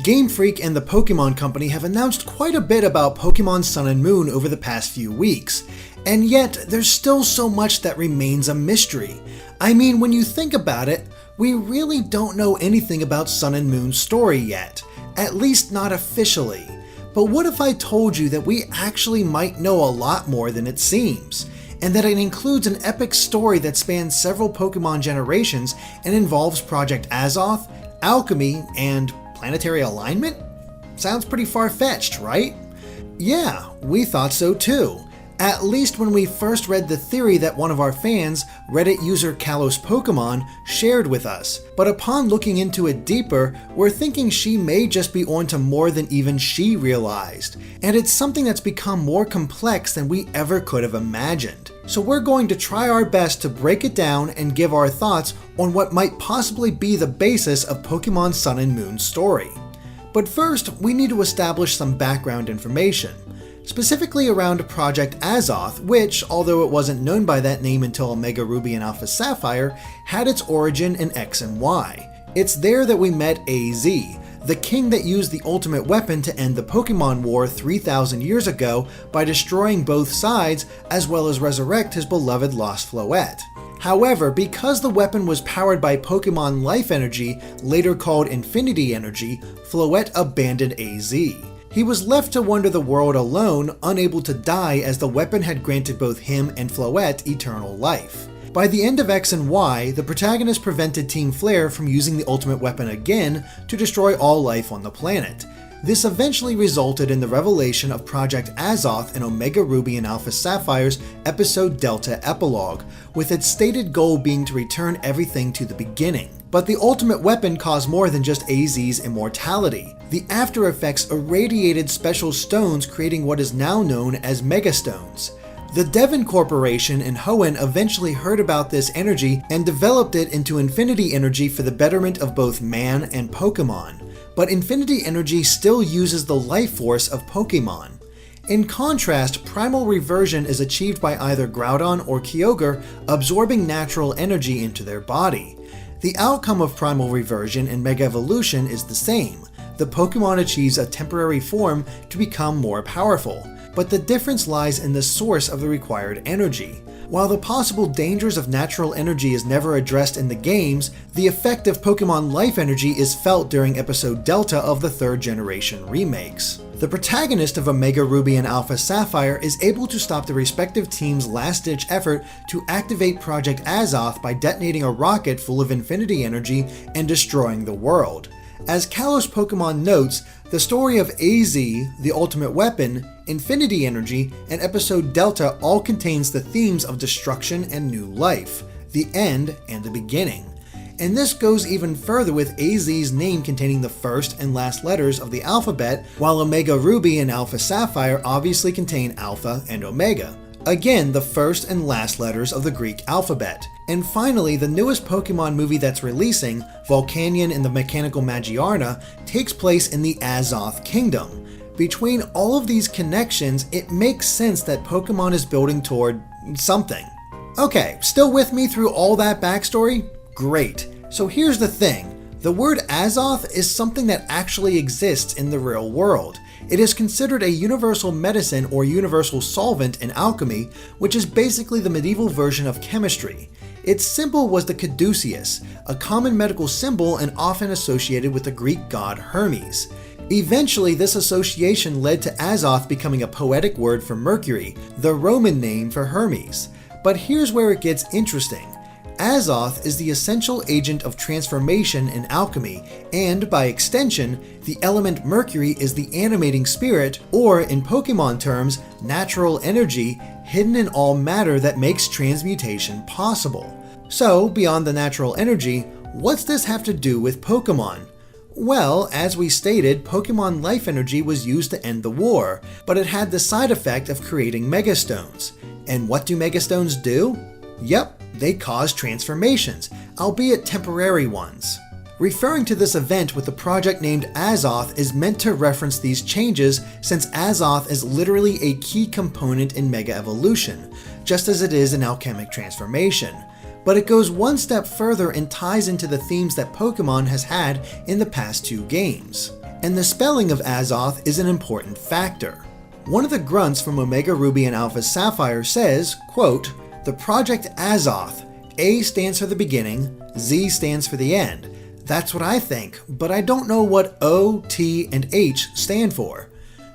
Game Freak and the Pokémon Company have announced quite a bit about Pokémon Sun and Moon over the past few weeks, and yet there's still so much that remains a mystery. I mean, when you think about it, we really don't know anything about Sun and Moon's story yet, at least not officially. But what if I told you that we actually might know a lot more than it seems, and that it includes an epic story that spans several Pokémon generations and involves Project Azoth, Alchemy, and planetary alignment? Sounds pretty far-fetched, right? Yeah, we thought so too. At least when we first read the theory that one of our fans, Reddit user Kalos Pokemon, shared with us. But upon looking into it deeper, we're thinking she may just be onto more than even she realized. And it's something that's become more complex than we ever could have imagined. So we're going to try our best to break it down and give our thoughts on what might possibly be the basis of Pokemon Sun and Moon's story. But first, we need to establish some background information. Specifically around Project Azoth, which, although it wasn't known by that name until Omega Ruby and Alpha Sapphire, had its origin in X and Y. It's there that we met AZ, the king that used the ultimate weapon to end the Pokemon War 3,000 years ago by destroying both sides, as well as resurrect his beloved lost Floette. However, because the weapon was powered by Pokemon Life Energy, later called Infinity Energy, Floette abandoned AZ. He was left to wander the world alone, unable to die as the weapon had granted both him and Floette eternal life. By the end of X and Y, the protagonist prevented Team Flare from using the ultimate weapon again to destroy all life on the planet. This eventually resulted in the revelation of Project Azoth in Omega Ruby and Alpha Sapphire's Episode Delta Epilogue, with its stated goal being to return everything to the beginning. But the ultimate weapon caused more than just AZ's immortality. The after effects irradiated special stones, creating what is now known as Megastones. The Devon Corporation in Hoenn eventually heard about this energy and developed it into Infinity Energy for the betterment of both man and Pokemon. But Infinity Energy still uses the life force of Pokemon. In contrast, Primal Reversion is achieved by either Groudon or Kyogre absorbing natural energy into their body. The outcome of Primal Reversion and Mega Evolution is the same. The Pokemon achieves a temporary form to become more powerful, but the difference lies in the source of the required energy. While the possible dangers of natural energy is never addressed in the games, the effect of Pokemon Life Energy is felt during Episode Delta of the 3rd generation remakes. The protagonist of Omega Ruby and Alpha Sapphire is able to stop the respective team's last-ditch effort to activate Project Azoth by detonating a rocket full of Infinity Energy and destroying the world. As Kalos Pokemon notes, the story of AZ, the ultimate weapon, Infinity Energy, and Episode Delta all contains the themes of destruction and new life, the end and the beginning. And this goes even further with AZ's name containing the first and last letters of the alphabet, while Omega Ruby and Alpha Sapphire obviously contain Alpha and Omega. Again, the first and last letters of the Greek alphabet. And finally, the newest Pokemon movie that's releasing, Volcanion and the Mechanical Magiarna, takes place in the Azoth Kingdom. Between all of these connections, it makes sense that Pokemon is building toward something. Okay, still with me through all that backstory? Great. So here's the thing. The word Azoth is something that actually exists in the real world. It is considered a universal medicine or universal solvent in alchemy, which is basically the medieval version of chemistry. Its symbol was the caduceus, a common medical symbol and often associated with the Greek god Hermes. Eventually, this association led to Azoth becoming a poetic word for Mercury, the Roman name for Hermes. But here's where it gets interesting. Azoth is the essential agent of transformation in alchemy, and by extension, the element Mercury is the animating spirit, or in Pokemon terms, natural energy, hidden in all matter that makes transmutation possible. So, beyond the natural energy, what's this have to do with Pokemon? Well, as we stated, Pokemon Life Energy was used to end the war, but it had the side effect of creating Megastones. And what do Megastones do? Yep. They cause transformations, albeit temporary ones. Referring to this event with the project named Azoth is meant to reference these changes, since Azoth is literally a key component in Mega Evolution, just as it is in Alchemic Transformation. But it goes one step further and ties into the themes that Pokemon has had in the past 2 games. and the spelling of Azoth is an important factor. One of the grunts from Omega Ruby and Alpha Sapphire says, quote, "The project Azoth, A stands for the beginning, Z stands for the end. That's what I think, but I don't know what O, T, and H stand for."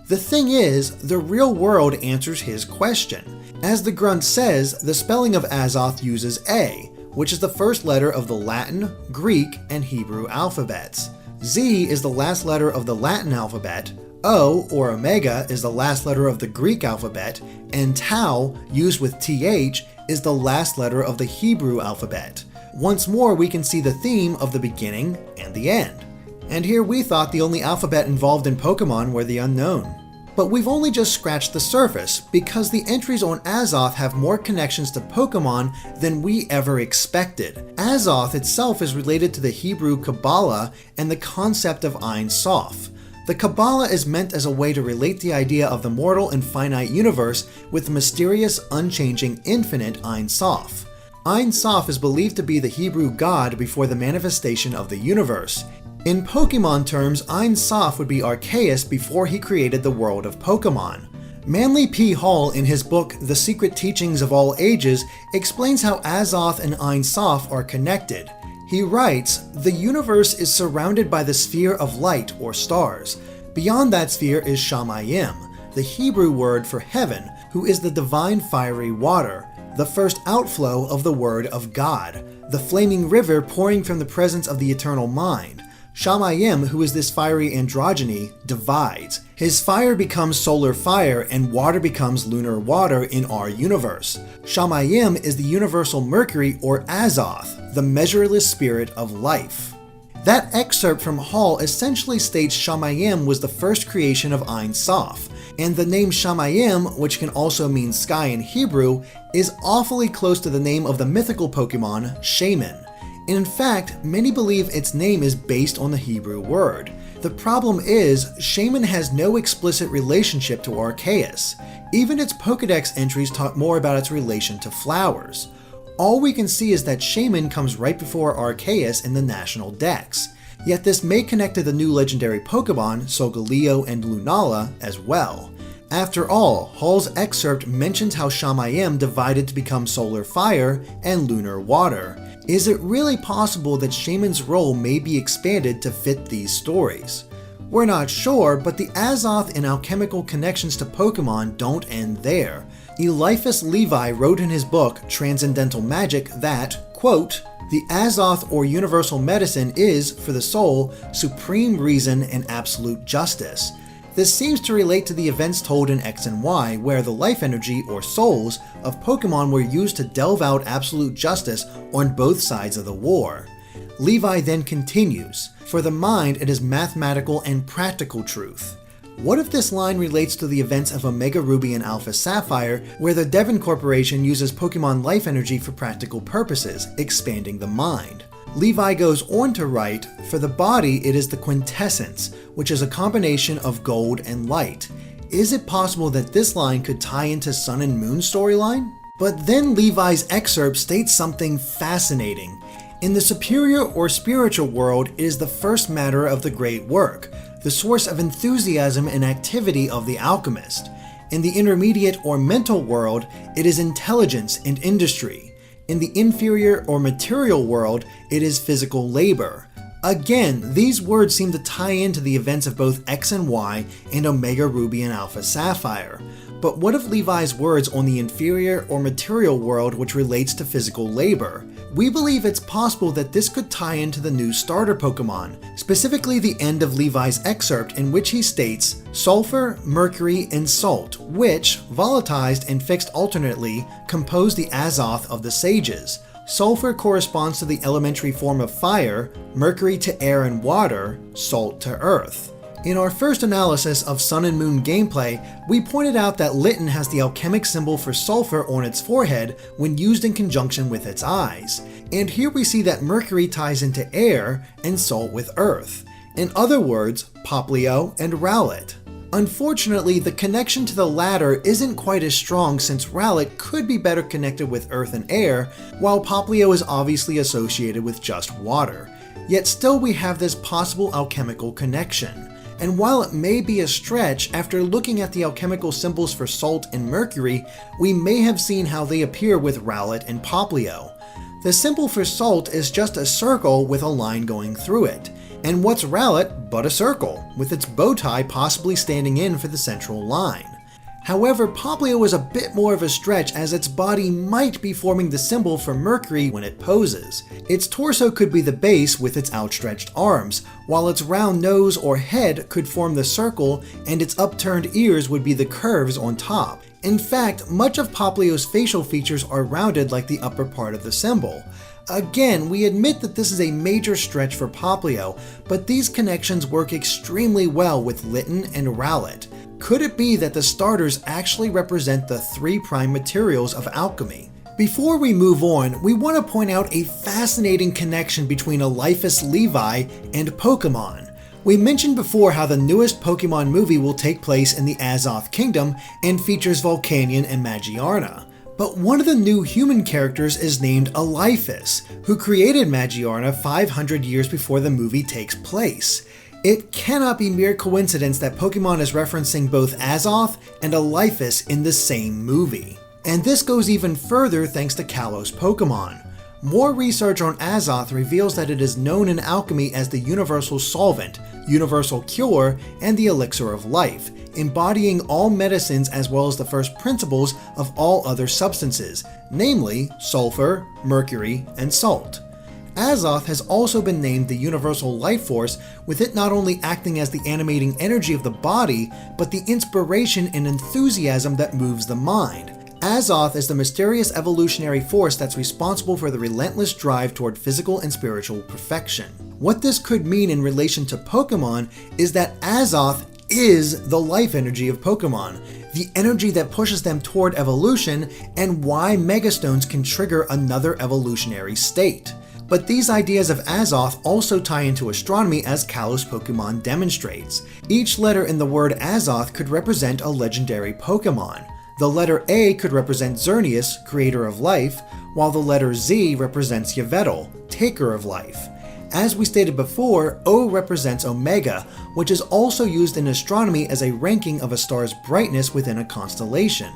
The thing is, the real world answers his question. As the grunt says, the spelling of Azoth uses A, which is the first letter of the Latin, Greek, and Hebrew alphabets. Z is the last letter of the Latin alphabet, O, or Omega, is the last letter of the Greek alphabet, and Tau, used with TH, is the last letter of the Hebrew alphabet. Once more, we can see the theme of the beginning and the end. And here we thought the only alphabet involved in Pokemon were the unknown. But we've only just scratched the surface, because the entries on Azoth have more connections to Pokemon than we ever expected. Azoth itself is related to the Hebrew Kabbalah and the concept of Ein Sof. The Kabbalah is meant as a way to relate the idea of the mortal and finite universe with the mysterious, unchanging, infinite Ein Sof. Ein Sof is believed to be the Hebrew god before the manifestation of the universe. In Pokemon terms, Ein Sof would be Arceus before he created the world of Pokemon. Manly P. Hall, in his book The Secret Teachings of All Ages, explains how Azoth and Ein Sof are connected. He writes, "The universe is surrounded by the sphere of light or stars. Beyond that sphere is Shamayim, the Hebrew word for heaven, who is the divine fiery water, the first outflow of the word of God, the flaming river pouring from the presence of the eternal mind. Shamayim, who is this fiery androgyny, divides. His fire becomes solar fire and water becomes lunar water in our universe. Shamayim is the universal Mercury or Azoth, the measureless spirit of life." That excerpt from Hall essentially states Shamayim was the first creation of Ein Sof, and the name Shamayim, which can also mean sky in Hebrew, is awfully close to the name of the mythical Pokemon, Shaman. In fact, many believe its name is based on the Hebrew word. The problem is, Shaman has no explicit relationship to Arceus. Even its Pokedex entries talk more about its relation to flowers. All we can see is that Shaman comes right before Arceus in the national dex. Yet this may connect to the new legendary Pokemon, Solgaleo and Lunala, as well. After all, Hall's excerpt mentions how Shamayim divided to become solar fire and lunar water. Is it really possible that Shaman's role may be expanded to fit these stories? We're not sure, but the Azoth and alchemical connections to Pokemon don't end there. Eliphas Levi wrote in his book, Transcendental Magic, that, quote, "The Azoth or universal medicine is, for the soul, supreme reason and absolute justice." This seems to relate to the events told in X and Y, where the life energy, or souls, of Pokemon were used to delve out absolute justice on both sides of the war. Levi then continues, "For the mind it is mathematical and practical truth." What if this line relates to the events of Omega Ruby and Alpha Sapphire, where the Devon Corporation uses Pokemon life energy for practical purposes, expanding the mind? Levi goes on to write, "For the body it is the quintessence, which is a combination of gold and light." Is it possible that this line could tie into Sun and Moon storyline? But then Levi's excerpt states something fascinating. In the superior or spiritual world, it is the first matter of the great work, the source of enthusiasm and activity of the alchemist. In the intermediate or mental world, it is intelligence and industry. In the inferior or material world, it is physical labor. Again, these words seem to tie into the events of both X and Y and Omega Ruby and Alpha Sapphire. But what of Levi's words on the inferior or material world which relates to physical labor? We believe it's possible that this could tie into the new starter Pokemon, specifically the end of Levi's excerpt in which he states, "Sulfur, mercury, and salt, which, volatilized and fixed alternately, compose the Azoth of the sages. Sulfur corresponds to the elementary form of fire, mercury to air and water, salt to earth." In our first analysis of Sun and Moon gameplay, we pointed out that Litten has the alchemic symbol for sulfur on its forehead when used in conjunction with its eyes. And here we see that mercury ties into air and salt with earth. In other words, Poplio and Rowlet. Unfortunately, the connection to the latter isn't quite as strong since Rowlet could be better connected with earth and air, while Poplio is obviously associated with just water. Yet still we have this possible alchemical connection. and while it may be a stretch, after looking at the alchemical symbols for Salt and Mercury, we may have seen how they appear with Rowlet and Poplio. The symbol for Salt is just a circle with a line going through it. And what's Rowlet but a circle, with its bow tie possibly standing in for the central line. However, Poplio is a bit more of a stretch as its body might be forming the symbol for Mercury when it poses. Its torso could be the base with its outstretched arms, while its round nose or head could form the circle and its upturned ears would be the curves on top. In fact, much of Poplio's facial features are rounded like the upper part of the symbol. Again, we admit that this is a major stretch for Poplio, but these connections work extremely well with Litten and Rowlet. Could it be that the starters actually represent the 3' materials of alchemy? Before we move on, we want to point out a fascinating connection between Alephus Levi and Pokémon. We mentioned before how the newest Pokémon movie will take place in the Azoth Kingdom and features Volcanion and Magiarna. But one of the new human characters is named Alephus, who created Magiarna 500 years before the movie takes place. It cannot be mere coincidence that Pokémon is referencing both Azoth and Alephus in the same movie. And this goes even further thanks to Kalos Pokémon. More research on Azoth reveals that it is known in alchemy as the Universal Solvent, Universal Cure, and the Elixir of Life, embodying all medicines as well as the first principles of all other substances, namely sulfur, mercury, and salt. Azoth has also been named the Universal Life Force, with it not only acting as the animating energy of the body, but the inspiration and enthusiasm that moves the mind. Azoth is the mysterious evolutionary force that's responsible for the relentless drive toward physical and spiritual perfection. What this could mean in relation to Pokémon is that Azoth is the life energy of Pokémon, the energy that pushes them toward evolution, and why Megastones can trigger another evolutionary state. But these ideas of Azoth also tie into astronomy, as Kalos Pokémon demonstrates. Each letter in the word Azoth could represent a legendary Pokémon. The letter A could represent Xerneas, creator of life, while the letter Z represents Yveltal, taker of life. As we stated before, O represents Omega, which is also used in astronomy as a ranking of a star's brightness within a constellation.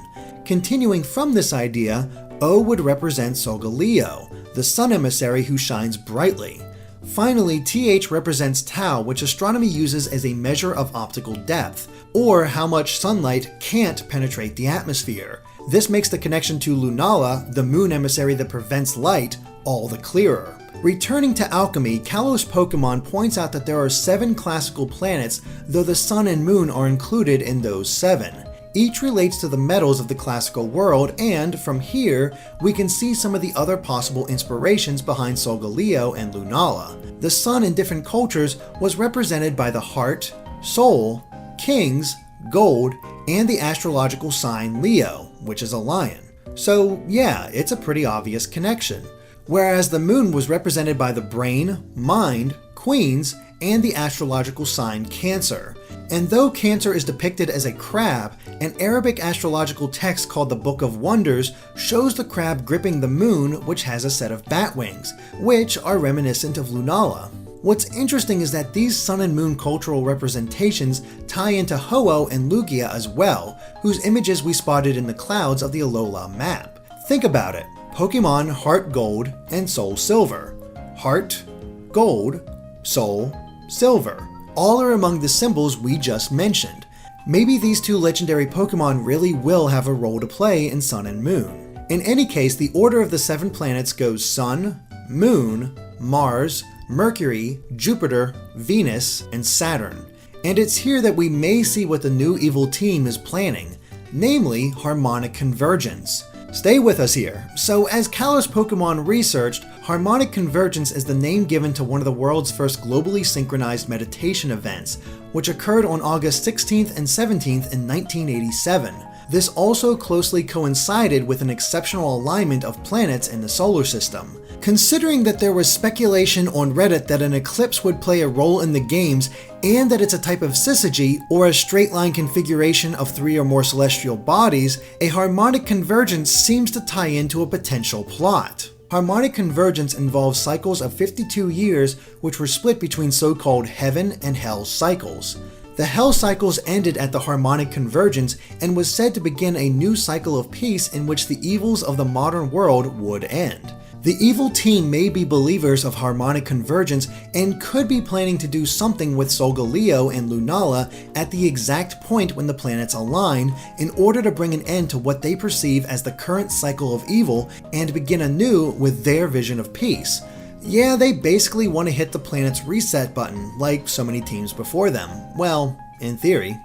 Continuing from this idea, O would represent Solgaleo, the sun emissary who shines brightly. Finally, TH represents Tau, which astronomy uses as a measure of optical depth, or how much sunlight can't penetrate the atmosphere. This makes the connection to Lunala, the moon emissary that prevents light, all the clearer. Returning to alchemy, Kalos Pokémon points out that there are 7 classical planets, though the sun and moon are included in those 7. Each relates to the metals of the classical world, and from here, we can see some of the other possible inspirations behind Solgaleo and Lunala. The sun in different cultures was represented by the heart, soul, kings, gold, and the astrological sign Leo, which is a lion. So yeah, it's a pretty obvious connection. Whereas the moon was represented by the brain, mind, queens, and the astrological sign Cancer. And though Cancer is depicted as a crab, an Arabic astrological text called the Book of Wonders shows the crab gripping the moon, which has a set of bat wings, which are reminiscent of Lunala. What's interesting is that these sun and moon cultural representations tie into Ho-Oh and Lugia as well, whose images we spotted in the clouds of the Alola map. Think about it. Pokemon Heart Gold and Soul Silver. Heart, Gold, Soul, Silver. All are among the symbols we just mentioned. Maybe these 2 legendary Pokemon really will have a role to play in Sun and Moon. In any case, the order of the 7 planets goes Sun, Moon, Mars, Mercury, Jupiter, Venus, and Saturn. And it's here that we may see what the new evil team is planning, namely Harmonic Convergence. Stay with us here. So as Kalos Pokémon researched, Harmonic Convergence is the name given to one of the world's first globally synchronized meditation events, which occurred on August 16th and 17th in 1987. This also closely coincided with an exceptional alignment of planets in the solar system. Considering that there was speculation on Reddit that an eclipse would play a role in the games, and that it's a type of syzygy, or a straight line configuration of 3 or more celestial bodies, a harmonic convergence seems to tie into a potential plot. Harmonic convergence involves cycles of 52 years which were split between so-called heaven and hell cycles. The Hell cycles ended at the Harmonic Convergence and was said to begin a new cycle of peace in which the evils of the modern world would end. The evil team may be believers of Harmonic Convergence and could be planning to do something with Solgaleo and Lunala at the exact point when the planets align in order to bring an end to what they perceive as the current cycle of evil and begin anew with their vision of peace. Yeah, they basically want to hit the planet's reset button, like so many teams before them. Well, in theory.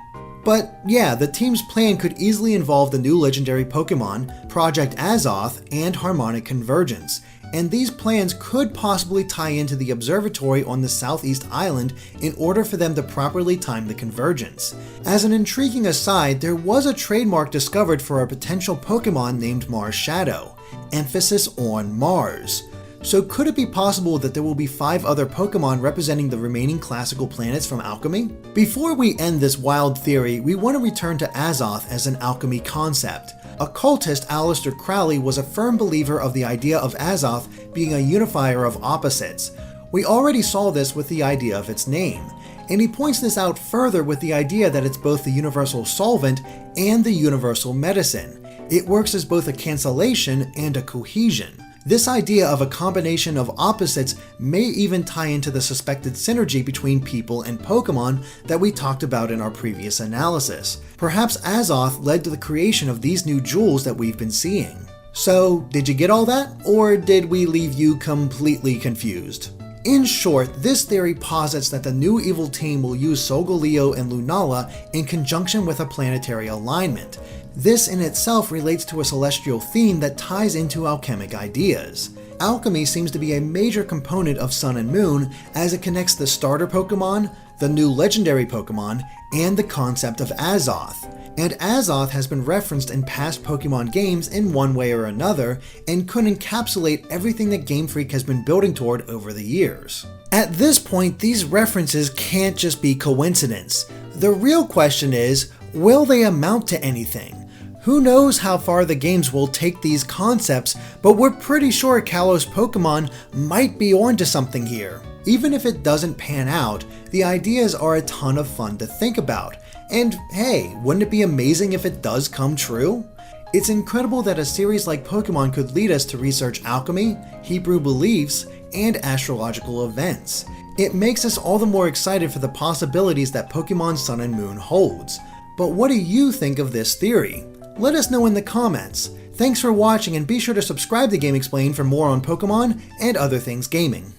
But yeah, the team's plan could easily involve the new legendary Pokemon, Project Azoth, and Harmonic Convergence, and these plans could possibly tie into the observatory on the southeast island in order for them to properly time the convergence. As an intriguing aside, there was a trademark discovered for a potential Pokemon named Mars Shadow, emphasis on Mars. So could it be possible that there will be 5 other Pokemon representing the remaining classical planets from Alchemy? Before we end this wild theory, we want to return to Azoth as an alchemy concept. Occultist Aleister Crowley was a firm believer of the idea of Azoth being a unifier of opposites. We already saw this with the idea of its name, and he points this out further with the idea that it's both the universal solvent and the universal medicine. It works as both a cancellation and a cohesion. This idea of a combination of opposites may even tie into the suspected synergy between people and Pokemon that we talked about in our previous analysis. Perhaps Azoth led to the creation of these new jewels that we've been seeing. So, did you get all that, or did we leave you completely confused? In short, this theory posits that the new evil team will use Solgaleo and Lunala in conjunction with a planetary alignment. This in itself relates to a celestial theme that ties into alchemic ideas. Alchemy seems to be a major component of Sun and Moon as it connects the starter Pokemon, the new legendary Pokemon, and the concept of Azoth. And Azoth has been referenced in past Pokemon games in one way or another and could encapsulate everything that Game Freak has been building toward over the years. At this point, these references can't just be coincidence. The real question is, will they amount to anything? Who knows how far the games will take these concepts, but we're pretty sure Kalos Pokemon might be onto something here. Even if it doesn't pan out, the ideas are a ton of fun to think about. And hey, wouldn't it be amazing if it does come true? It's incredible that a series like Pokemon could lead us to research alchemy, Hebrew beliefs, and astrological events. It makes us all the more excited for the possibilities that Pokemon Sun and Moon holds. But what do you think of this theory? Let us know in the comments. Thanks for watching, and be sure to subscribe to Game Explained for more on Pokemon and other things gaming.